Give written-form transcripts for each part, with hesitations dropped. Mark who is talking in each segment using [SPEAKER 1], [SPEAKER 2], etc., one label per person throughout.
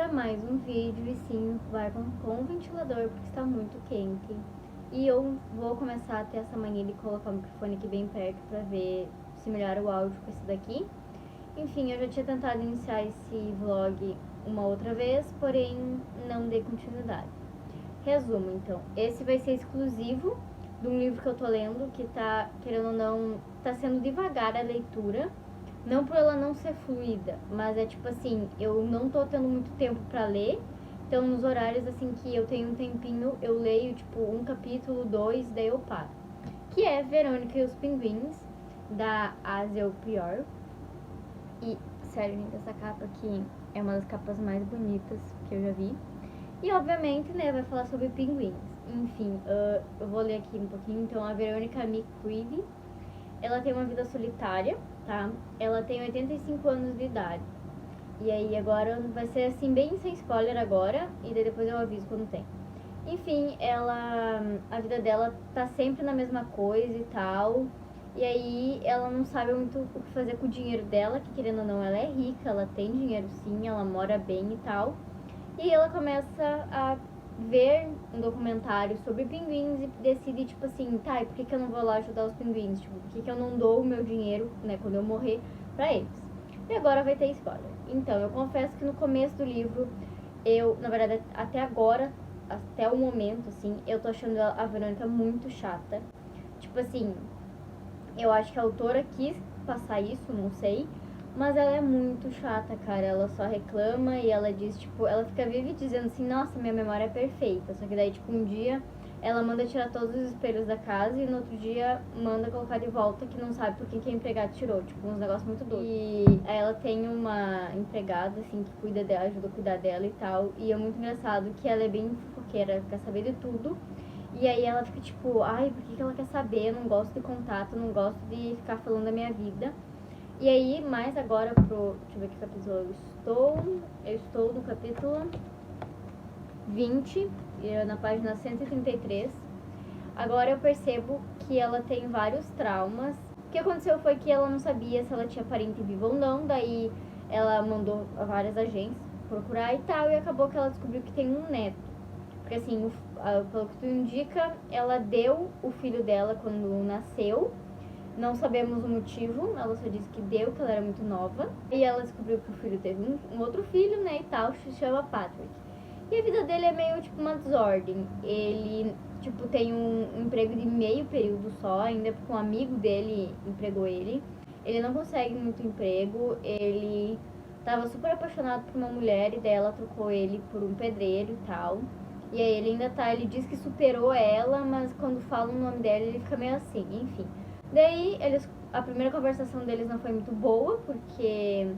[SPEAKER 1] para mais um vídeo e sim, vai com o ventilador porque está muito quente. E eu vou começar a ter essa mania de colocar o microfone aqui bem perto para ver se melhora o áudio com esse daqui. Enfim, eu já tinha tentado iniciar esse vlog uma outra vez, porém não dei continuidade. Resumo, então, esse vai ser exclusivo de um livro que eu tô lendo, que tá, querendo ou não, tá sendo devagar a leitura. Não por ela não ser fluida, mas é tipo assim, eu não tô tendo muito tempo pra ler. Então, nos horários assim que eu tenho um tempinho, eu leio tipo um capítulo, dois, daí eu paro. Que é Verônica e os Pinguins, da Asia Prior. E, sério, gente, essa capa aqui é uma das capas mais bonitas que eu já vi. E, obviamente, né, vai falar sobre pinguins. Enfim, eu vou ler aqui um pouquinho. Então, a Verônica McCreevy, ela tem uma vida solitária, tá? Ela tem 85 anos de idade. E aí, agora vai ser assim, bem sem spoiler agora. E daí depois eu aviso quando tem. Enfim, a vida dela tá sempre na mesma coisa e tal. E aí, ela não sabe muito o que fazer com o dinheiro dela, que querendo ou não, ela é rica, ela tem dinheiro sim, ela mora bem e tal. E ela começa a ver um documentário sobre pinguins e decide, tipo assim, tá, e por que eu não vou lá ajudar os pinguins? Tipo, por que eu não dou o meu dinheiro, né, quando eu morrer, pra eles? E agora vai ter spoiler. Então, eu confesso que no começo do livro, na verdade, até agora, até o momento, assim, eu tô achando a Verônica muito chata. Tipo assim, eu acho que a autora quis passar isso, não sei. Mas ela é muito chata, cara. Ela só reclama e ela diz, tipo, ela fica vive dizendo assim, nossa, minha memória é perfeita. Só que daí, tipo, um dia ela manda tirar todos os espelhos da casa e no outro dia manda colocar de volta que não sabe por que a empregada tirou. Tipo, uns negócios muito doidos. E aí ela tem uma empregada, assim, que cuida dela, ajuda a cuidar dela e tal. E é muito engraçado que ela é bem fofoqueira, quer saber de tudo. E aí ela fica tipo, ai, por que ela quer saber? Eu não gosto de contato, não gosto de ficar falando da minha vida. E aí, mais agora pro... Deixa eu ver que capítulo eu estou. Eu estou no capítulo 20, na página 133. Agora eu percebo que ela tem vários traumas. O que aconteceu foi que ela não sabia se ela tinha parente vivo ou não. Daí ela mandou a várias agências procurar e tal. E acabou que ela descobriu que tem um neto. Porque assim, pelo que tu indica, ela deu o filho dela quando nasceu. Não sabemos o motivo, ela só disse que deu, que ela era muito nova. E ela descobriu que o filho teve um outro filho, né, e tal, se chama Patrick. E a vida dele é meio, tipo, uma desordem. Ele, tipo, tem um emprego de meio período só, ainda porque um amigo dele empregou ele. Ele não consegue muito emprego, ele tava super apaixonado por uma mulher e daí ela trocou ele por um pedreiro e tal. E aí ele ainda tá, ele diz que superou ela, mas quando fala o nome dela ele fica meio assim, enfim. Daí, a primeira conversação deles não foi muito boa, porque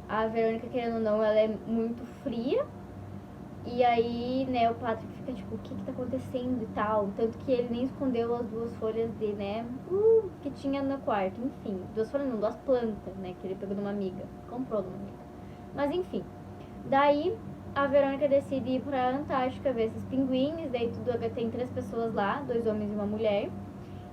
[SPEAKER 1] a Verônica, querendo ou não, ela é muito fria. E aí, né, o Patrick fica tipo, o que tá acontecendo e tal. Tanto que ele nem escondeu as duas folhas de, né, que tinha no quarto. Enfim, duas folhas não, duas plantas, né, que ele pegou de uma amiga. Comprou de uma amiga. Mas enfim, daí a Verônica decide ir pra Antártica ver esses pinguins. Daí tem 3 pessoas lá, 2 homens e uma mulher.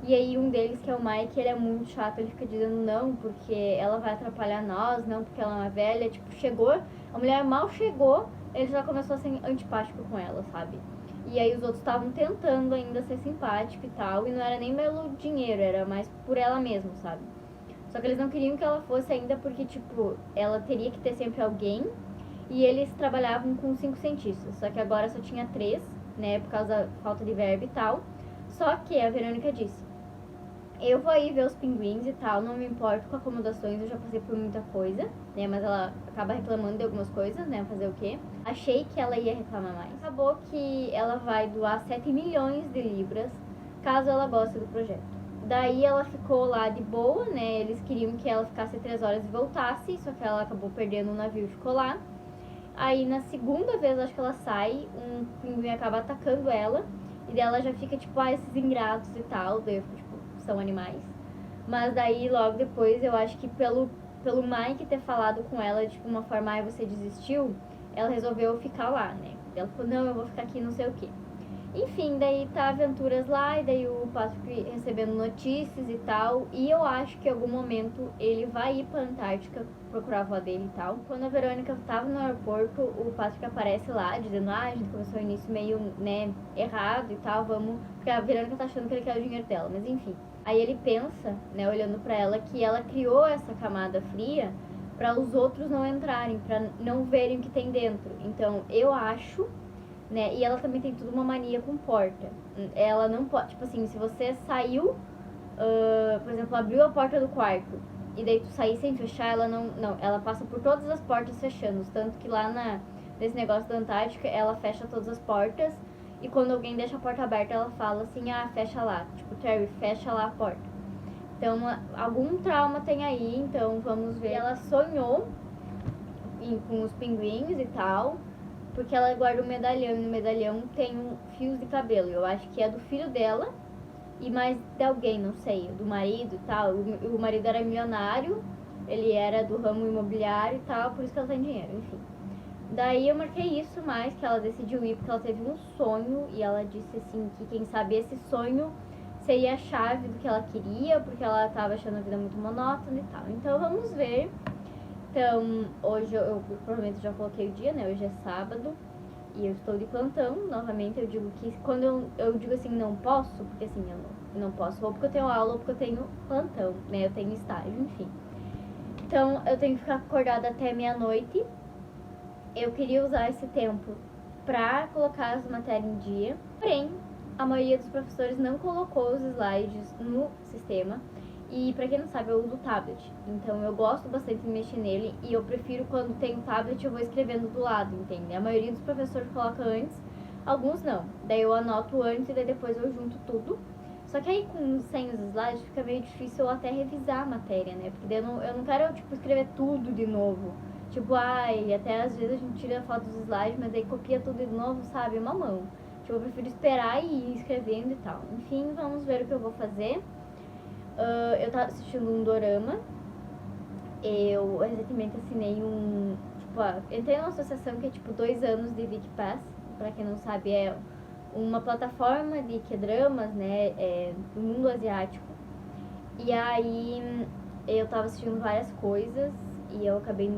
[SPEAKER 1] E aí um deles, que é o Mike, ele é muito chato, ele fica dizendo não, porque ela vai atrapalhar nós, não, porque ela é uma velha. Tipo, chegou, a mulher mal chegou, ele já começou a ser antipático com ela, sabe? E aí os outros estavam tentando ainda ser simpático e tal, e não era nem pelo dinheiro, era mais por ela mesma, sabe? Só que eles não queriam que ela fosse ainda porque, tipo, ela teria que ter sempre alguém, e eles trabalhavam com 5 cientistas, só que agora só tinha 3, né, por causa da falta de verba e tal. Só que a Verônica disse, eu vou aí ver os pinguins e tal, não me importo com acomodações, eu já passei por muita coisa, né? Mas ela acaba reclamando de algumas coisas, né? Fazer o quê? Achei que ela ia reclamar mais. Acabou que ela vai doar 7 milhões de libras, caso ela goste do projeto. Daí ela ficou lá de boa, né? Eles queriam que ela ficasse 3 horas e voltasse, só que ela acabou perdendo o navio e ficou lá. Aí na segunda vez, acho que ela sai, um pinguim acaba atacando ela, e daí ela já fica tipo, esses ingratos e tal, daí eu fico tipo, são animais. Mas daí logo depois eu acho que pelo Mike ter falado com ela, tipo, uma forma, você desistiu, ela resolveu ficar lá, né? Ela falou, não, eu vou ficar aqui, não sei o quê. Enfim, daí tá aventuras lá, e daí o Patrick recebendo notícias e tal. E eu acho que em algum momento ele vai ir pra Antártica procurar a avó dele e tal. Quando a Verônica tava no aeroporto, o Patrick aparece lá, dizendo, a gente começou o início meio, né, errado e tal, vamos... Porque a Verônica tá achando que ele quer o dinheiro dela, mas enfim. Aí ele pensa, né, olhando pra ela, que ela criou essa camada fria para os outros não entrarem, para não verem o que tem dentro. Então, eu acho, né? E ela também tem tudo uma mania com porta. Ela não pode, tipo assim, se você saiu, por exemplo, abriu a porta do quarto e daí tu sair sem fechar, ela não, ela passa por todas as portas fechando, tanto que lá nesse negócio da Antártica, ela fecha todas as portas e quando alguém deixa a porta aberta, ela fala assim: "Ah, fecha lá". Tipo, Terry, fecha lá a porta. Então, algum trauma tem aí, então vamos ver. Ela sonhou com os pinguins e tal, porque ela guarda um medalhão, e no medalhão tem fios de cabelo. Eu acho que é do filho dela e mais de alguém, não sei, do marido e tal. O marido era milionário, ele era do ramo imobiliário e tal, por isso que ela tem dinheiro, enfim. Daí eu marquei isso mais, que ela decidiu ir porque ela teve um sonho e ela disse assim que quem sabe esse sonho seria a chave do que ela queria, porque ela tava achando a vida muito monótona e tal. Então vamos ver. Então, hoje eu provavelmente já coloquei o dia, né? Hoje é sábado e eu estou de plantão. Novamente, eu digo que quando eu digo assim, não posso, porque assim, eu não posso, ou porque eu tenho aula, ou porque eu tenho plantão, né? Eu tenho estágio, enfim. Então, eu tenho que ficar acordada até meia-noite. Eu queria usar esse tempo pra colocar as matérias em dia, porém, a maioria dos professores não colocou os slides no sistema. E pra quem não sabe, eu uso o tablet. Então eu gosto bastante de mexer nele e eu prefiro quando tem o tablet eu vou escrevendo do lado, entende? A maioria dos professores coloca antes, alguns não. Daí eu anoto antes e daí depois eu junto tudo. Só que aí sem os slides fica meio difícil eu até revisar a matéria, né? Porque daí eu não quero, tipo, escrever tudo de novo. Tipo, até às vezes a gente tira a foto dos slides, mas daí copia tudo de novo, sabe? Uma mão. Tipo, eu prefiro esperar e ir escrevendo e tal. Enfim, vamos ver o que eu vou fazer. Eu tava assistindo um dorama. Eu recentemente assinei tipo, entrei numa associação que é tipo 2 anos de Viki Pass. Pra quem não sabe, é uma plataforma de K-dramas, né, do mundo asiático. E aí eu tava assistindo várias coisas e eu acabei,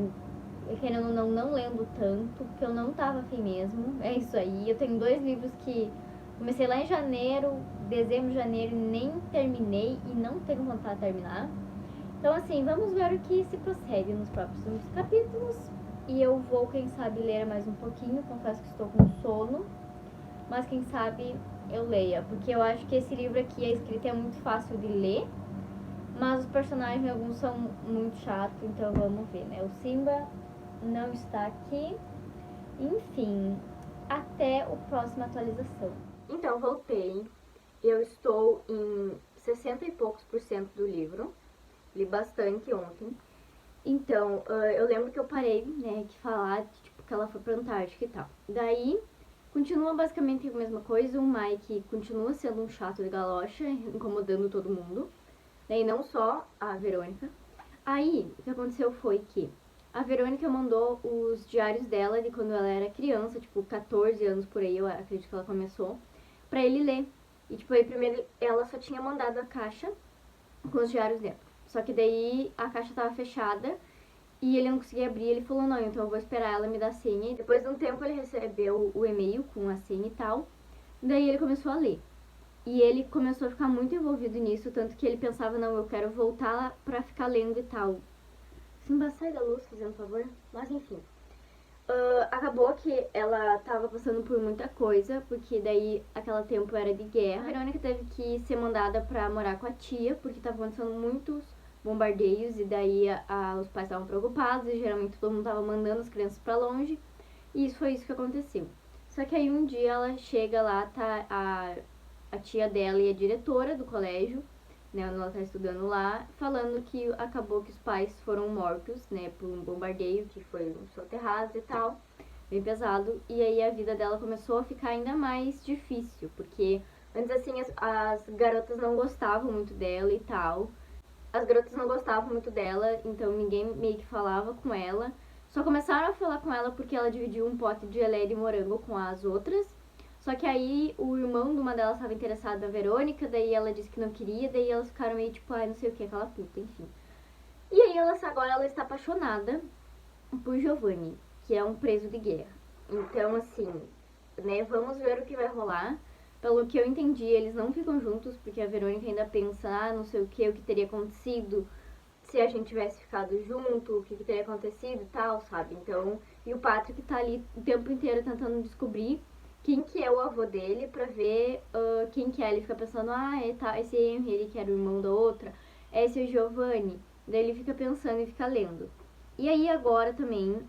[SPEAKER 1] querendo ou não lendo tanto, porque eu não tava afim mesmo. É isso aí. Eu tenho 2 livros que comecei lá em janeiro, dezembro, janeiro, e nem terminei e não tenho vontade de terminar. Então, assim, vamos ver o que se procede nos próximos capítulos. E eu vou, quem sabe, ler mais um pouquinho. Confesso que estou com sono, mas quem sabe eu leia. Porque eu acho que esse livro aqui, a escrita é muito fácil de ler, mas os personagens, alguns são muito chatos, então vamos ver, né? O Simba não está aqui. Enfim, até a próxima atualização. Então, voltei. Eu estou em 60 e poucos por cento do livro. Li bastante ontem. Então, eu lembro que eu parei, né, de falar, tipo, que ela foi pra Antártica e tal. Daí, continua basicamente a mesma coisa. O Mike continua sendo um chato de galocha, incomodando todo mundo. Daí, não só a Verônica. Aí, o que aconteceu foi que a Verônica mandou os diários dela de quando ela era criança, tipo, 14 anos por aí, eu acredito que ela começou, pra ele ler. E, tipo, aí primeiro ela só tinha mandado a caixa com os diários dela. Só que daí a caixa tava fechada e ele não conseguia abrir. Ele falou, não, então eu vou esperar ela me dar a senha. E depois de um tempo ele recebeu o e-mail com a senha e tal. Daí ele começou a ler. E ele começou a ficar muito envolvido nisso, tanto que ele pensava, não, eu quero voltar lá pra ficar lendo e tal. Simba, sai da luz, fazendo favor. Mas enfim. Acabou que ela tava passando por muita coisa, porque daí aquela tempo era de guerra. A Verônica teve que ser mandada pra morar com a tia, porque tava acontecendo muitos bombardeios, e daí os pais estavam preocupados, e geralmente todo mundo tava mandando as crianças pra longe, e isso foi isso que aconteceu. Só que aí um dia ela chega lá, tá a tia dela e a diretora do colégio, né, ela tá estudando lá, falando que acabou que os pais foram mortos, né, por um bombardeio que foi soterrados e tal, bem pesado, e aí a vida dela começou a ficar ainda mais difícil, porque antes assim as garotas não gostavam muito dela e tal, as garotas não gostavam muito dela, então ninguém meio que falava com ela, só começaram a falar com ela porque ela dividiu um pote de geleia de morango com as outras, Só que aí o irmão de uma delas estava interessado na Verônica, daí ela disse que não queria, daí elas ficaram meio tipo, ai, não sei o que, aquela puta, enfim. E aí agora ela está apaixonada por Giovanni, que é um preso de guerra. Então, assim, né, vamos ver o que vai rolar. Pelo que eu entendi, eles não ficam juntos, porque a Verônica ainda pensa, ah, não sei o que teria acontecido se a gente tivesse ficado junto, o que teria acontecido e tal, sabe? Então, e o Patrick tá ali o tempo inteiro tentando descobrir quem que é o avô dele pra ver quem que é. Ele fica pensando, ah, esse Henry, ele que era o irmão da outra, esse é o Giovanni. Daí ele fica pensando e fica lendo. E aí agora também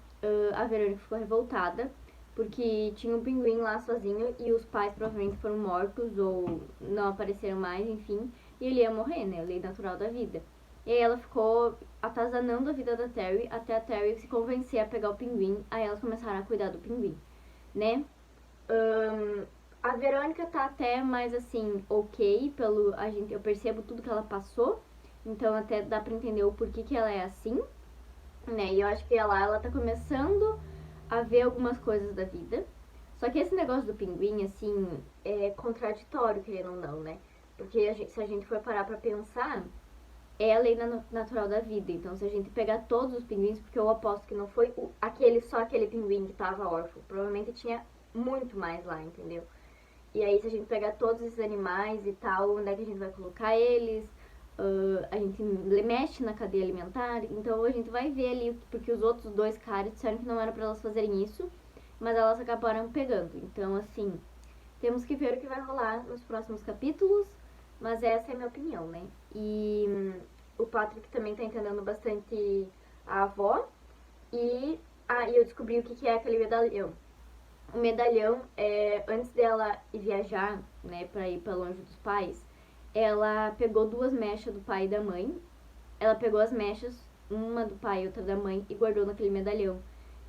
[SPEAKER 1] a Verônica ficou revoltada, porque tinha um pinguim lá sozinho e os pais provavelmente foram mortos ou não apareceram mais, enfim. E ele ia morrer, né? A lei natural da vida. E aí ela ficou atazanando a vida da Terry até a Terry se convencer a pegar o pinguim. Aí elas começaram a cuidar do pinguim, né? A Verônica tá até mais assim, ok, eu percebo tudo que ela passou. Então até dá pra entender o porquê que ela é assim, né? E eu acho que ela tá começando a ver algumas coisas da vida. Só que esse negócio do pinguim, assim, é contraditório, querendo ou não, né? Porque se a gente for parar pra pensar, é a lei natural da vida. Então, se a gente pegar todos os pinguins, porque eu aposto que não foi só aquele pinguim que tava órfão, provavelmente tinha muito mais lá, entendeu? E aí, se a gente pegar todos esses animais e tal, onde é que a gente vai colocar eles? A gente mexe na cadeia alimentar, então a gente vai ver ali, porque os outros dois caras disseram que não era pra elas fazerem isso, mas elas acabaram pegando. Então, assim, temos que ver o que vai rolar nos próximos capítulos, mas essa é a minha opinião, né? E o Patrick também tá entendendo bastante a avó. E eu descobri o que é aquele medalhão. O medalhão, antes dela ir viajar, né, pra ir pra longe dos pais, ela pegou duas mechas do pai e da mãe. Ela pegou as mechas, uma do pai e outra da mãe, e guardou naquele medalhão.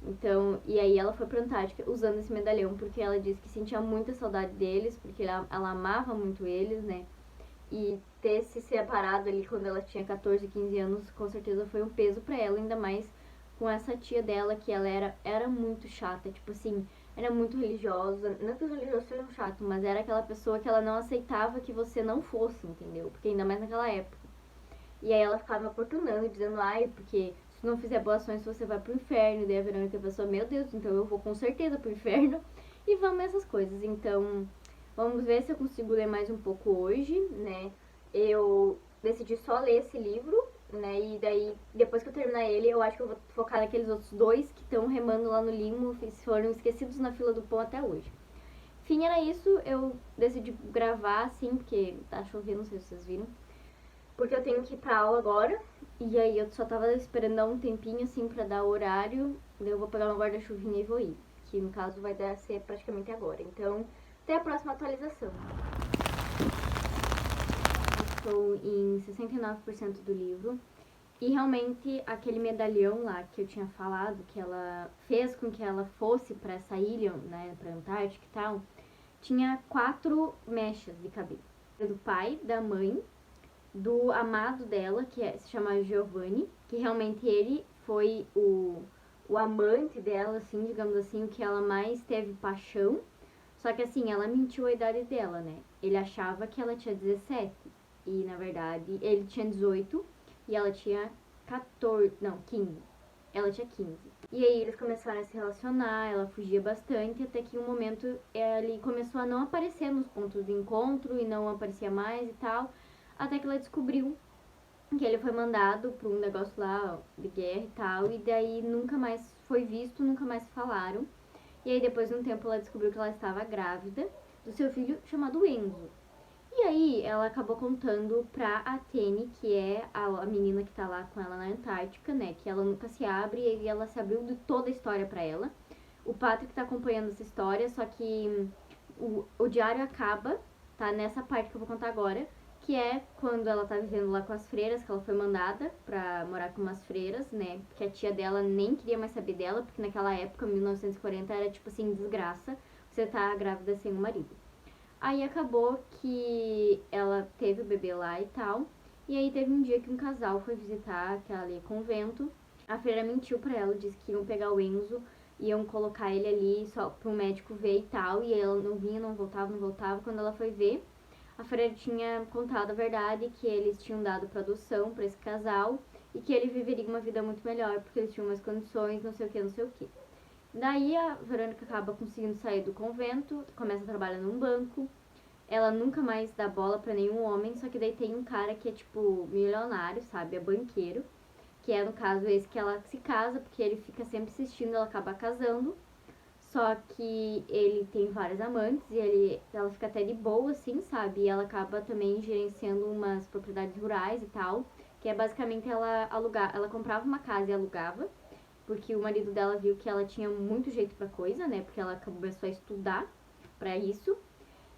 [SPEAKER 1] Então, e aí ela foi pra Antártica usando esse medalhão, porque ela disse que sentia muita saudade deles, porque ela amava muito eles, né? E ter se separado ali quando ela tinha 14, 15 anos, com certeza foi um peso pra ela, ainda mais com essa tia dela, que ela era muito chata, tipo assim, era muito religiosa. Não que os religiosos sejam chatos, mas era aquela pessoa que ela não aceitava que você não fosse, entendeu? Porque ainda mais naquela época. E aí ela ficava importunando, dizendo, ai, porque se não fizer boas ações você vai pro inferno. E daí a Verônica pensou, meu Deus, então eu vou com certeza pro inferno. E vamos essas coisas. Então, vamos ver se eu consigo ler mais um pouco hoje, né? Eu decidi só ler esse livro, né? E daí, depois que eu terminar ele, eu acho que eu vou focar naqueles outros dois que estão remando lá no limo, foram esquecidos na fila do pão até hoje. Enfim, era isso. Eu decidi gravar, assim, porque tá chovendo, não sei se vocês viram. Porque eu tenho que ir pra aula agora. E aí eu só tava esperando dar um tempinho, assim, pra dar o horário. Daí eu vou pegar uma guarda-chuvinha e vou ir. Que no caso vai ser praticamente agora. Então, até a próxima atualização. Estou em 69% do livro. E realmente aquele medalhão lá que eu tinha falado, que ela fez com que ela fosse pra essa ilha, né, pra Antártica e tal, tinha 4 mechas de cabelo. Do pai, da mãe, do amado dela, se chama Giovanni, que realmente ele foi o amante dela, assim, digamos assim, o que ela mais teve paixão. Só que assim, ela mentiu a idade dela, né? Ele achava que ela tinha 17 e na verdade ele tinha 18 e ela tinha 14, não, 15. Ela tinha 15. E aí eles começaram a se relacionar, ela fugia bastante, até que um momento ele começou a não aparecer nos pontos de encontro e não aparecia mais e tal. Até que ela descobriu que ele foi mandado pra um negócio lá de guerra e tal, e daí nunca mais foi visto, nunca mais falaram. E aí depois de um tempo ela descobriu que ela estava grávida do seu filho chamado Enzo. E aí ela acabou contando pra Atene, que é a menina que tá lá com ela na Antártica, né, que ela nunca se abre, e aí ela se abriu de toda a história pra ela. O Patrick tá acompanhando essa história, só que o diário acaba, tá, nessa parte que eu vou contar agora, que é quando ela tá vivendo lá com as freiras, que ela foi mandada pra morar com umas freiras, né, que a tia dela nem queria mais saber dela, porque naquela época, 1940, era tipo assim, desgraça, você tá grávida sem um marido. Aí acabou que ela teve o bebê lá e tal, e aí teve um dia que um casal foi visitar aquele convento, a freira mentiu pra ela, disse que iam pegar o Enzo iam colocar ele ali só para um médico ver e tal, e ela não vinha, não voltava, não voltava. Quando ela foi ver, a freira tinha contado a verdade, que eles tinham dado para adoção para esse casal e que ele viveria uma vida muito melhor porque eles tinham mais condições, não sei o que, não sei o que. Daí a Verônica acaba conseguindo sair do convento, começa a trabalhar num banco. Ela nunca mais dá bola pra nenhum homem, só que daí tem um cara que é tipo milionário, sabe? É banqueiro, que é no caso esse que ela se casa, porque ele fica sempre insistindo, ela acaba casando. Só que ele tem várias amantes e ela fica até de boa, assim, sabe? E ela acaba também gerenciando umas propriedades rurais e tal, que é basicamente ela comprava uma casa e alugava, porque o marido dela viu que ela tinha muito jeito pra coisa, né? Porque ela começou a estudar pra isso.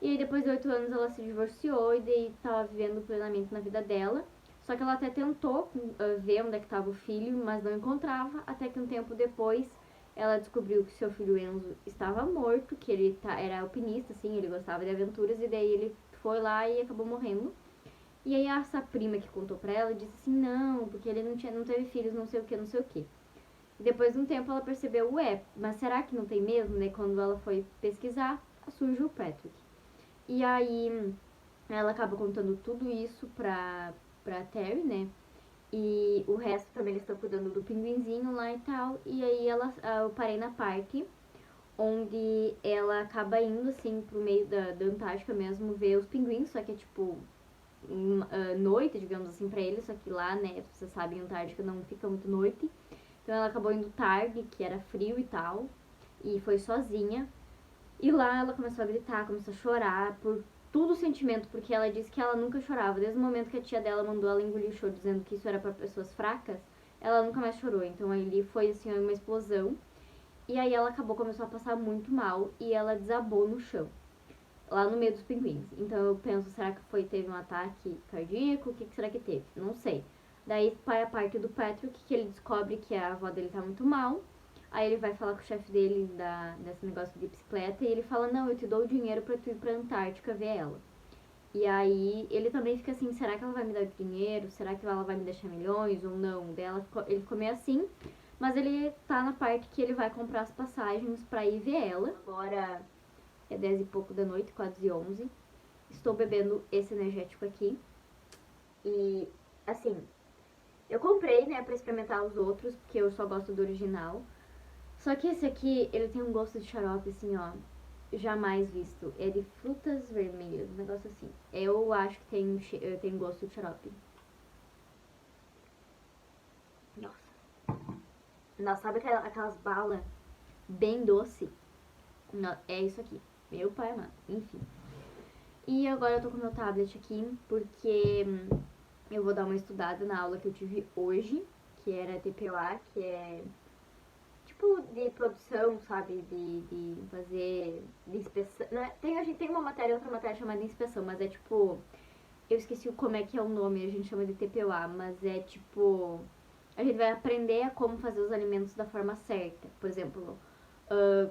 [SPEAKER 1] E aí depois de 8 anos ela se divorciou e daí tava vivendo plenamente na vida dela. Só que ela até tentou ver onde é que tava o filho, mas não encontrava, até que um tempo depois ela descobriu que seu filho Enzo estava morto, que ele era alpinista, assim, ele gostava de aventuras, e daí ele foi lá e acabou morrendo. E aí essa prima que contou pra ela disse assim, não, porque ele não teve filhos, não sei o que, não sei o que. E depois de um tempo ela percebeu, ué, mas será que não tem mesmo, né? Quando ela foi pesquisar, surge o Patrick. E aí ela acaba contando tudo isso pra Terry, né? E o resto também eles estão cuidando do pinguinzinho lá e tal. E aí eu parei na parte onde ela acaba indo, assim, pro meio da Antártica mesmo, ver os pinguins, só que é tipo noite, digamos assim, pra eles, só que lá, né, você sabe, em Antártica não fica muito noite. Então ela acabou indo tarde, que era frio e tal, e foi sozinha. E lá ela começou a gritar, começou a chorar por tudo o sentimento, porque ela disse que ela nunca chorava. Desde o momento que a tia dela mandou ela engolir o choro dizendo que isso era para pessoas fracas, ela nunca mais chorou. Então ali foi assim uma explosão. E aí ela começou a passar muito mal e ela desabou no chão, lá no meio dos pinguins. Então eu penso, será que teve um ataque cardíaco? O que será que teve? Não sei. Daí vai a parte do Patrick, que ele descobre que a avó dele tá muito mal. Aí ele vai falar com o chefe dele desse negócio de bicicleta e ele fala, não, eu te dou o dinheiro pra tu ir pra Antártica ver ela. E aí ele também fica assim, será que ela vai me dar dinheiro? Será que ela vai me deixar milhões ou não? Ele ficou meio assim, mas ele tá na parte que ele vai comprar as passagens pra ir ver ela. Agora é 10 e pouco da noite, quase 11. Estou bebendo esse energético aqui. E, assim, eu comprei, né, pra experimentar os outros, porque eu só gosto do original. Só que esse aqui, ele tem um gosto de xarope, assim, ó, jamais visto. É de frutas vermelhas, um negócio assim. Eu acho que tem gosto de xarope. Nossa. Nossa, sabe aquelas balas bem doce? É isso aqui. Meu pai, mano. Enfim. E agora eu tô com meu tablet aqui, porque eu vou dar uma estudada na aula que eu tive hoje, que era TPOA, que é tipo de produção, sabe? De fazer. De inspeção. Né? A gente tem uma matéria, outra matéria chamada de inspeção, mas é tipo. Eu esqueci como é que é o nome, a gente chama de TPOA, mas é tipo. A gente vai aprender a como fazer os alimentos da forma certa. Por exemplo,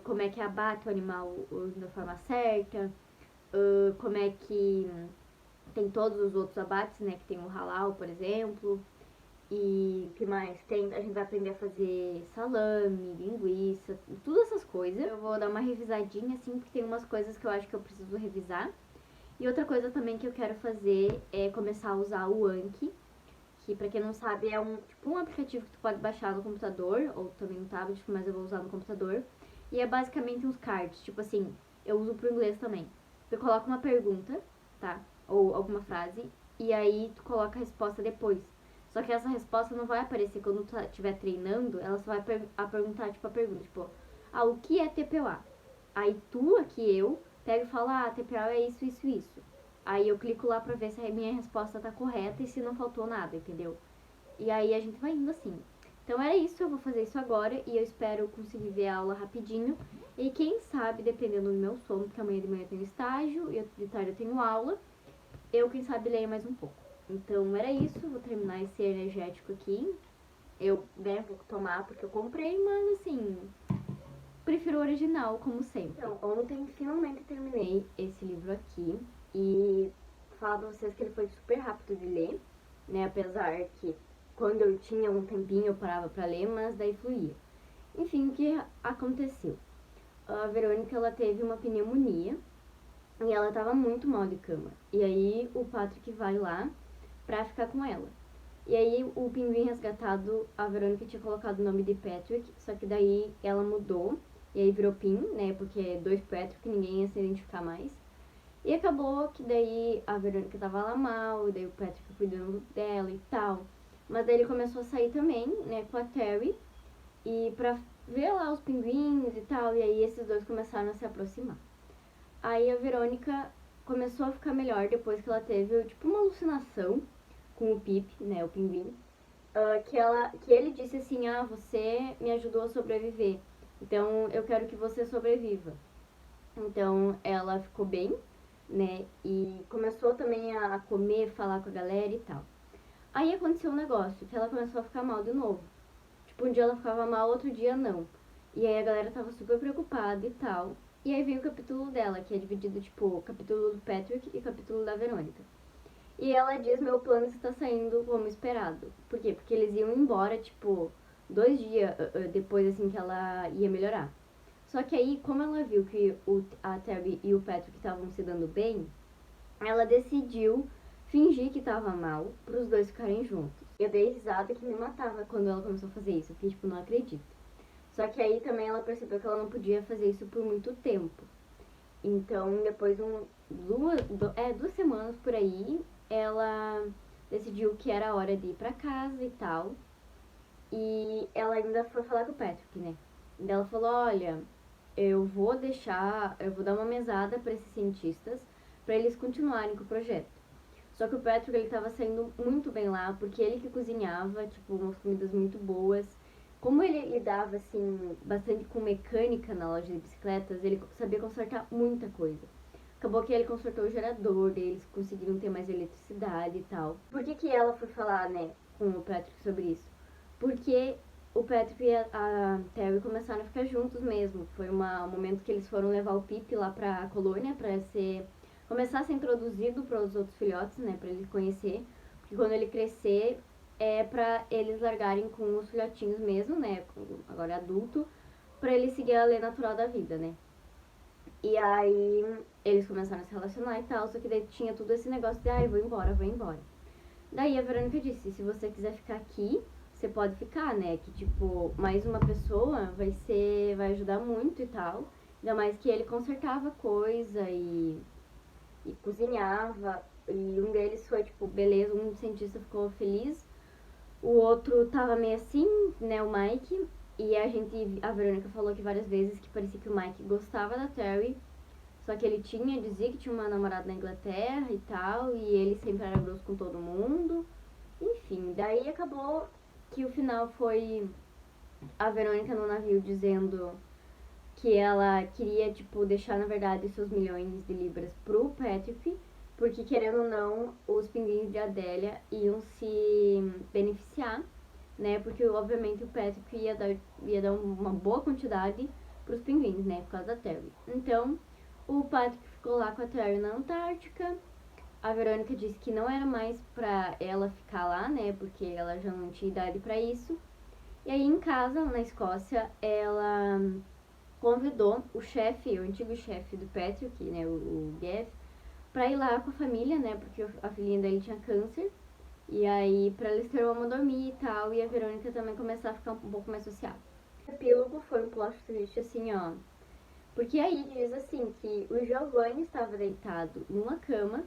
[SPEAKER 1] como é que abate o animal da forma certa, como é que tem todos os outros abates, né? Que tem o halal, por exemplo. E que mais? A gente vai aprender a fazer salame, linguiça, todas essas coisas. Eu vou dar uma revisadinha, assim, porque tem umas coisas que eu acho que eu preciso revisar. E outra coisa também que eu quero fazer é começar a usar o Anki, que pra quem não sabe é tipo um aplicativo que tu pode baixar no computador, ou também no tablet, mas eu vou usar no computador. E é basicamente uns cards, tipo assim, eu uso pro inglês também. Tu coloca uma pergunta, tá? Ou alguma frase, e aí tu coloca a resposta depois. Só que essa resposta não vai aparecer quando tu estiver treinando, ela só vai perguntar, tipo, a pergunta, tipo, o que é TPOA? Aí tu, aqui eu, pego e falo, TPOA é isso, isso, isso. Aí eu clico lá pra ver se a minha resposta tá correta e se não faltou nada, entendeu? E aí a gente vai indo assim. Então era isso, eu vou fazer isso agora e eu espero conseguir ver a aula rapidinho. E quem sabe, dependendo do meu sono, porque amanhã de manhã eu tenho estágio e de tarde eu tenho aula, eu quem sabe leia mais um pouco. Então era isso, vou terminar esse energético aqui. Eu, né, vou tomar porque eu comprei, mas assim, prefiro o original, como sempre. Então, ontem finalmente terminei esse livro aqui e falar pra vocês que ele foi super rápido de ler, né? Apesar que quando eu tinha um tempinho eu parava pra ler, mas daí fluía. Enfim, o que aconteceu? A Verônica, ela teve uma pneumonia e ela tava muito mal de cama. E aí o Patrick vai lá pra ficar com ela. E aí o pinguim resgatado, a Verônica tinha colocado o nome de Patrick, só que daí ela mudou, e aí virou Pin, né, porque dois Patrick, ninguém ia se identificar mais. E acabou que daí a Verônica tava lá mal, e daí o Patrick cuidando dela e tal. Mas daí ele começou a sair também, né, com a Terry, e pra ver lá os pinguins e tal, e aí esses dois começaram a se aproximar. Aí a Verônica começou a ficar melhor depois que ela teve, tipo, uma alucinação com o Pip, né, o pinguim, que ele disse assim, você me ajudou a sobreviver, então eu quero que você sobreviva. Então ela ficou bem, né, e começou também a comer, falar com a galera e tal. Aí aconteceu um negócio, que ela começou a ficar mal de novo. Tipo, um dia ela ficava mal, outro dia não. E aí a galera tava super preocupada e tal. E aí veio o capítulo dela, que é dividido, tipo, capítulo do Patrick e capítulo da Verônica. E ela diz, meu plano está saindo como esperado. Por quê? Porque eles iam embora, tipo, 2 dias depois, assim, que ela ia melhorar. Só que aí, como ela viu que a Terry e o Patrick estavam se dando bem, ela decidiu fingir que tava mal pros dois ficarem juntos. Eu dei risada que me matava quando ela começou a fazer isso. Eu fiquei, tipo, não acredito. Só que aí também ela percebeu que ela não podia fazer isso por muito tempo. Então, depois duas semanas por aí, ela decidiu que era hora de ir pra casa e tal. E ela ainda foi falar com o Patrick, né? E ela falou, olha, eu vou dar uma mesada para esses cientistas para eles continuarem com o projeto. Só que o Patrick, ele tava saindo muito bem lá, porque ele que cozinhava, tipo, umas comidas muito boas. Como ele lidava, assim, bastante com mecânica na loja de bicicletas, ele sabia consertar muita coisa. Acabou que ele consertou o gerador, daí eles conseguiram ter mais eletricidade e tal. Por que que ela foi falar, né, com o Patrick sobre isso? Porque o Patrick e a Terry começaram a ficar juntos mesmo. Foi um momento que eles foram levar o Pip lá pra colônia pra começar a ser introduzido para os outros filhotes, né, para ele conhecer, porque quando ele crescer é para eles largarem com os filhotinhos mesmo, né, agora adulto, para ele seguir a lei natural da vida, né. E aí eles começaram a se relacionar e tal, só que daí tinha tudo esse negócio de, eu vou embora, vou embora. Daí a Verônica disse, se você quiser ficar aqui, você pode ficar, né? Que tipo, mais uma pessoa vai ajudar muito e tal. Ainda mais que ele consertava coisa e cozinhava. E um deles foi, tipo, beleza, um cientista ficou feliz. O outro tava meio assim, né, o Mike. E a Verônica falou que várias vezes que parecia que o Mike gostava da Terry. Só que ele dizia que tinha uma namorada na Inglaterra e tal. E ele sempre era grosso com todo mundo. Enfim, daí acabou que o final foi a Verônica no navio dizendo que ela queria, tipo, deixar, na verdade, seus milhões de libras pro Patrick, porque, querendo ou não, os pinguins de Adélia iam se beneficiar, né? Porque, obviamente, o Patrick ia dar uma boa quantidade pros pinguins, né? Por causa da Terry. Então, o Patrick ficou lá com a Terry na Antártica. A Verônica disse que não era mais pra ela ficar lá, né? Porque ela já não tinha idade pra isso. E aí, em casa, na Escócia, ela convidou o chefe, o antigo chefe do Patrick, né, o Gav, pra ir lá com a família, né, porque a filhinha dele tinha câncer. E aí, pra eles terem uma dormir e tal, e a Verônica também começar a ficar um pouco mais social. O epílogo foi um plot twist, assim, ó. Porque aí diz assim que o Giovanni estava deitado numa cama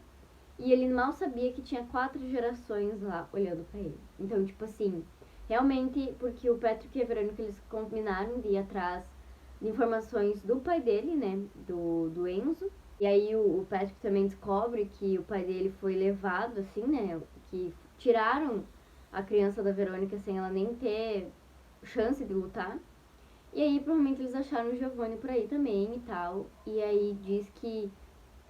[SPEAKER 1] e ele mal sabia que tinha 4 gerações lá olhando pra ele. Então, tipo assim, realmente, porque o Patrick e a Verônica, eles combinaram de ir atrás de informações do pai dele, né, do Enzo. E aí o Patrick também descobre que o pai dele foi levado, assim, né, que tiraram a criança da Verônica sem ela nem ter chance de lutar. E aí provavelmente eles acharam o Giovanni por aí também e tal. E aí diz que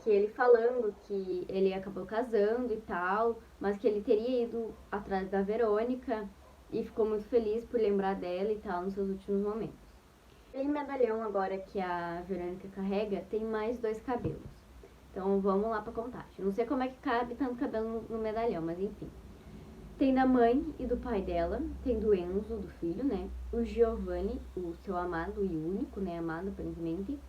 [SPEAKER 1] ele falando que ele acabou casando e tal, mas que ele teria ido atrás da Verônica e ficou muito feliz por lembrar dela e tal nos seus últimos momentos. Aquele medalhão agora que a Verônica carrega tem mais 2 cabelos. Então vamos lá pra contagem. Não sei como é que cabe tanto cabelo no medalhão, mas enfim. Tem da mãe e do pai dela, tem do Enzo, do filho, né? O Giovanni, o seu amado e único, né? Amado, aparentemente.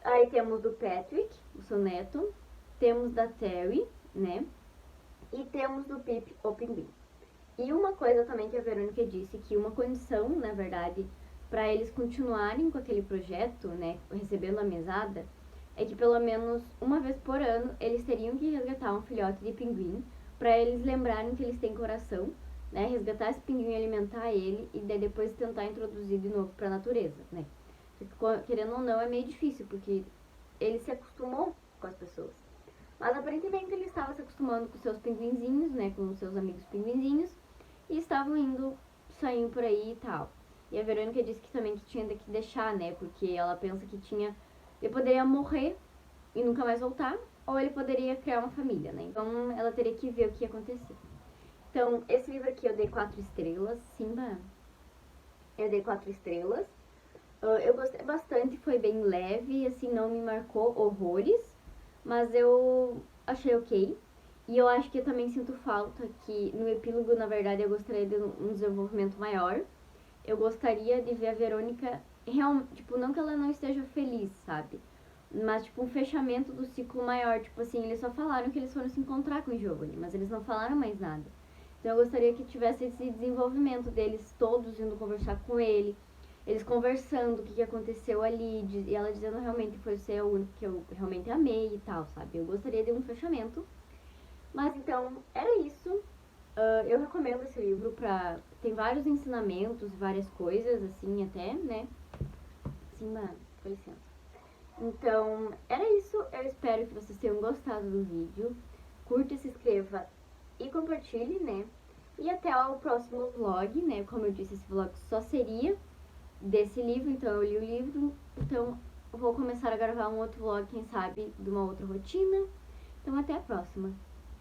[SPEAKER 1] Aí temos do Patrick, o seu neto. Temos da Terry, né? E temos do Pip, o pinguim. E uma coisa também que a Verônica disse, que uma condição, na verdade, para eles continuarem com aquele projeto, né, recebendo a mesada, é que pelo menos uma vez por ano eles teriam que resgatar um filhote de pinguim para eles lembrarem que eles têm coração, né, resgatar esse pinguim, alimentar ele e daí depois tentar introduzir de novo para a natureza, né. Querendo ou não, é meio difícil, porque ele se acostumou com as pessoas. Mas aparentemente ele estava se acostumando com seus pinguinzinhos, né, com os seus amigos pinguinzinhos, e estavam saindo por aí e tal. E a Verônica disse que também que tinha que deixar, né, porque ela pensa que ele poderia morrer e nunca mais voltar, ou ele poderia criar uma família, né, então ela teria que ver o que ia acontecer. Então, esse livro aqui eu dei 4 estrelas, Simba, eu dei 4 estrelas. Eu gostei bastante, foi bem leve, assim, não me marcou horrores, mas eu achei ok. E eu acho que eu também sinto falta que no epílogo, na verdade, eu gostaria de um desenvolvimento maior. Eu gostaria de ver a Verônica, tipo, não que ela não esteja feliz, sabe? Mas, tipo, um fechamento do ciclo maior. Tipo assim, eles só falaram que eles foram se encontrar com o Giovanni, mas eles não falaram mais nada. Então eu gostaria que tivesse esse desenvolvimento deles todos indo conversar com ele, eles conversando o que aconteceu ali, e ela dizendo realmente foi ser o único que eu realmente amei e tal, sabe? Eu gostaria de um fechamento. Mas então, era isso. Eu recomendo esse livro pra. Tem vários ensinamentos, várias coisas, assim, até, né? Sim, mano, com licença. Então, era isso. Eu espero que vocês tenham gostado do vídeo. Curta, se inscreva e compartilhe, né? E até o próximo vlog, né? Como eu disse, esse vlog só seria desse livro, então eu li o livro. Então, eu vou começar a gravar um outro vlog, quem sabe, de uma outra rotina. Então, até a próxima.